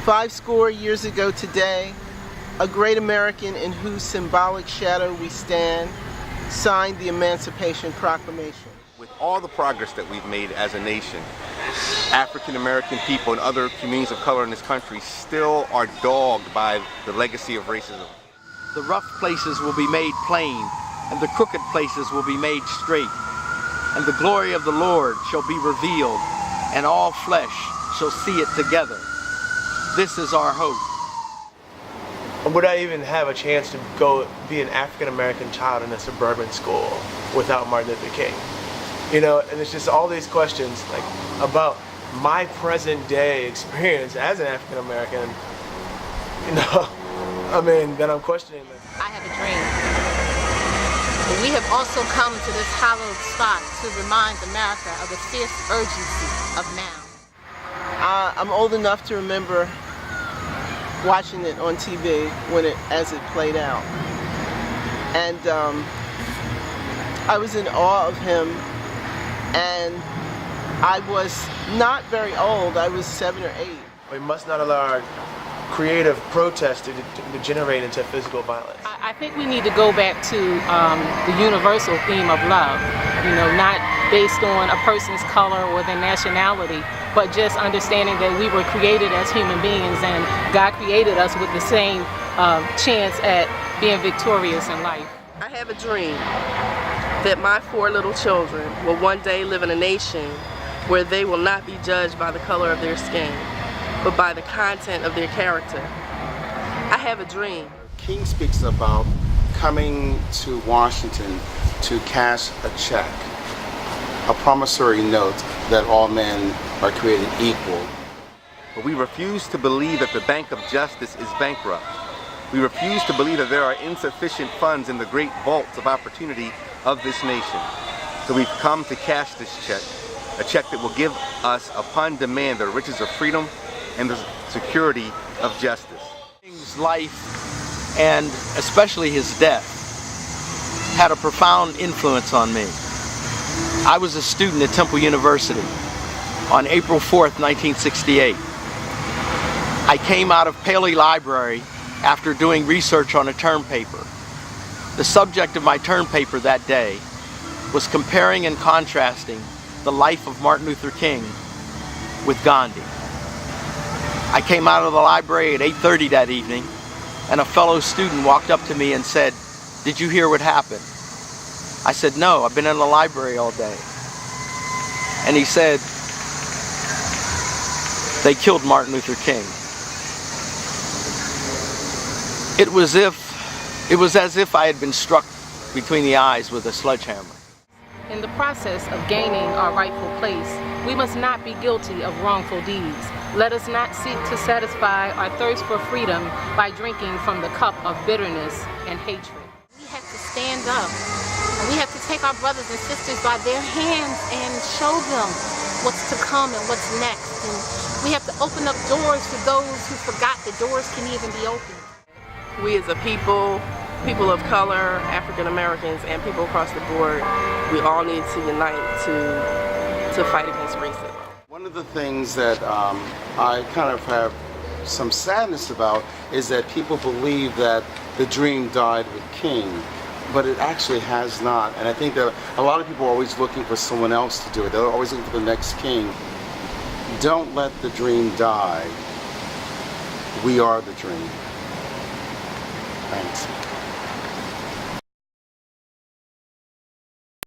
50 years ago today, a great American in whose symbolic shadow we stand signed the Emancipation Proclamation. With all the progress that we've made as a nation, African American people and other communities of color in this country still are dogged by the legacy of racism. The rough places will be made plain, and the crooked places will be made straight. And the glory of the Lord shall be revealed, and all flesh shall see it together. This is our hope. Would I even have a chance to go be an African American child in a suburban school without Martin Luther King? You know, and it's just all these questions like about my present day experience as an African American. You know, I mean, that I'm questioning. I have a dream. But we have also come to this hallowed spot to remind America of the fierce urgency of now. I'm old enough to remember watching it on TV as it played out, and I was in awe of him. And I was not very old. I was 7 or 8. We must not allow our creative protest to degenerate into physical violence. I think we need to go back to the universal theme of love, you know, not based on a person's color or their nationality, but just understanding that we were created as human beings and God created us with the same chance at being victorious in life. I have a dream that my 4 little children will one day live in a nation where they will not be judged by the color of their skin, but by the content of their character. I have a dream. King speaks about coming to Washington to cash a check, a promissory note that all men are created equal. But we refuse to believe that the Bank of Justice is bankrupt. We refuse to believe that there are insufficient funds in the great vaults of opportunity of this nation. So we've come to cash this check, a check that will give us upon demand the riches of freedom and the security of justice. King's life, and especially his death, had a profound influence on me. I was a student at Temple University on April 4th, 1968. I came out of Paley Library after doing research on a term paper. The subject of my term paper that day was comparing and contrasting the life of Martin Luther King with Gandhi. I came out of the library at 8:30 that evening, and a fellow student walked up to me and said, "Did you hear what happened?" I said, "No, I've been in the library all day." And he said, "They killed Martin Luther King." It was as if I had been struck between the eyes with a sledgehammer. In the process of gaining our rightful place, we must not be guilty of wrongful deeds. Let us not seek to satisfy our thirst for freedom by drinking from the cup of bitterness and hatred. We have to stand up, and we have to take our brothers and sisters by their hands and show them what's to come and what's next. And we have to open up doors for those who forgot the doors can even be opened. We as a people of color, African Americans, and people across the board, we all need to unite to fight against racism. One of the things that I kind of have some sadness about is that people believe that the dream died with King, but it actually has not. And I think that a lot of people are always looking for someone else to do it. They're always looking for the next king. Don't let the dream die. We are the dream. Thanks.